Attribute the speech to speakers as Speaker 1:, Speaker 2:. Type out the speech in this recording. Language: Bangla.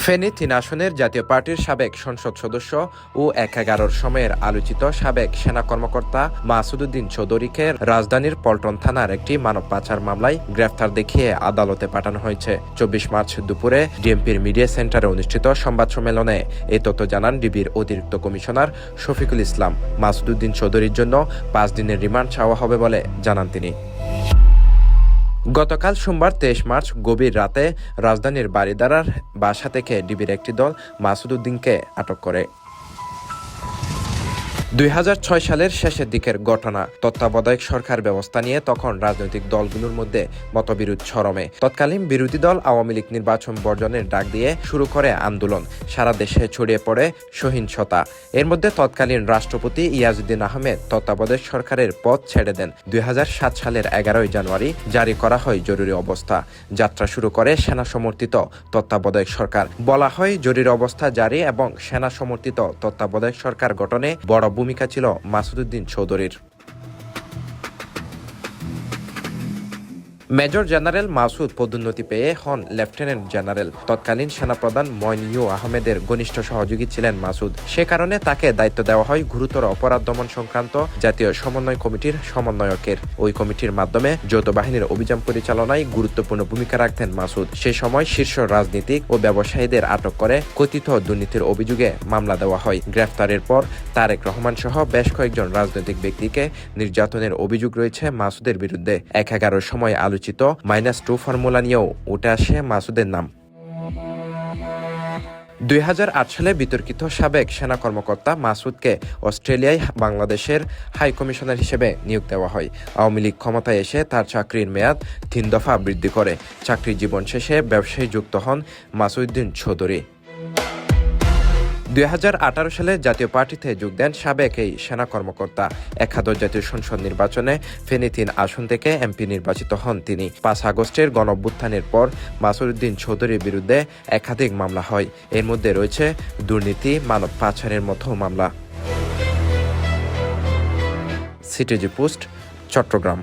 Speaker 1: ফেনী ৩ আসনের জাতীয় পার্টির সাবেক সংসদ সদস্য ও ১/১১ সময়ের আলোচিত সাবেক সেনা কর্মকর্তা মাসুদ উদ্দিন চৌধুরীকে রাজধানীর পল্টন থানার একটি মানব পাচার মামলায় গ্রেফতার দেখিয়ে আদালতে পাঠানো হয়েছে। ২৪ মার্চ দুপুরে ডিএমপির মিডিয়া সেন্টারে অনুষ্ঠিত সংবাদ সম্মেলনে এই তথ্য জানান ডিবির অতিরিক্ত কমিশনার শফিকুল ইসলাম। মাসুদ উদ্দিন চৌধুরীর জন্য ৫ দিনের রিমান্ড চাওয়া হবে বলে জানান তিনি। গতকাল সোমবার ২৩ মার্চ গভীর রাতে রাজধানীর বারিধারার বাসা থেকে ডিবির একটি দল মাসুদ উদ্দিনকে আটক করে। ২০০৬ সালের শেষের দিকের ঘটনা। তত্ত্বাবধায়ক সরকার ব্যবস্থা নিয়ে তখন রাজনৈতিক দলগুলোর মধ্যে মতবিরোধ চরমে। তৎকালীন বিরোধী দল আওয়ামী লীগ নির্বাচন বর্জনের ডাক দিয়ে শুরু করে আন্দোলন। সারা দেশে ছড়িয়ে পড়ে সহিংসতা। এর মধ্যে তৎকালীন রাষ্ট্রপতি ইয়াজউদ্দিন আহমেদ তত্ত্বাবধায়ক সরকারের পদ ছেড়ে দেন। ২০০৭ সালের ১১ জানুয়ারি জারি করা হয় জরুরি অবস্থা। যাত্রা শুরু করে সেনা সমর্থিত তত্ত্বাবধায়ক সরকার। বলা হয় জরুরি অবস্থা জারি এবং সেনা সমর্থিত তত্ত্বাবধায়ক সরকার গঠনে বড় ভূমিকা ছিল মাসুদ উদ্দিন চৌধুরীর। মেজর জেনারেল মাসুদ পদোন্নতি পেয়ে হন লেফটেন্যান্ট জেনারেল। তৎকালীন সেনাপ্রধান মইনু আহমেদের ঘনিষ্ঠ সহযোগী ছিলেন মাসুদ। সে কারণে তাকে দায়িত্ব দেওয়া হয় গুরুতর অপরাধ দমন সংক্রান্ত জাতীয় সমন্বয় কমিটির সমন্বয়কের। ওই কমিটির মাধ্যমে যৌথ বাহিনীর অভিযান পরিচালনায় গুরুত্বপূর্ণ ভূমিকা রাখতেন মাসুদ। সে সময় শীর্ষ রাজনীতিক ও ব্যবসায়ীদের আটক করে কথিত দুর্নীতির অভিযোগে মামলা দেওয়া হয়। গ্রেফতারের পর তারেক রহমান সহ বেশ কয়েকজন রাজনৈতিক ব্যক্তিকে নির্যাতনের অভিযোগ রয়েছে মাসুদের বিরুদ্ধে। ১/১১ সময় আলোচিত -2 ফর্মুলা নিয়েও উঠে আসে মাসুদের নাম। ২০০৮ সালে বিতর্কিত সাবেক সেনা কর্মকর্তা মাসুদকে অস্ট্রেলিয়ায় বাংলাদেশের হাই কমিশনার হিসেবে নিয়োগ দেওয়া হয়। আওয়ামী লীগ ক্ষমতায় এসে তার চাকরির মেয়াদ ৩ দফা বৃদ্ধি করে। চাকরি জীবন শেষে ব্যবসায়ী যুক্ত হন মাসুদ উদ্দিন চৌধুরী। ২০১৮ সালে জাতীয় পার্টিতে যোগ দেন সাবেক এই সেনা কর্মকর্তা। একাদশ জাতীয় সংসদ নির্বাচনে ফেনী ৩ আসন থেকে এমপি নির্বাচিত হন তিনি। ৫ আগস্টের গণঅভ্যুত্থানের পর মাসুদ উদ্দিন চৌধুরীর বিরুদ্ধে একাধিক মামলা হয়। এর মধ্যে রয়েছে দুর্নীতি, মানব পাচারের মতো মামলা। CTG post, Chittagong.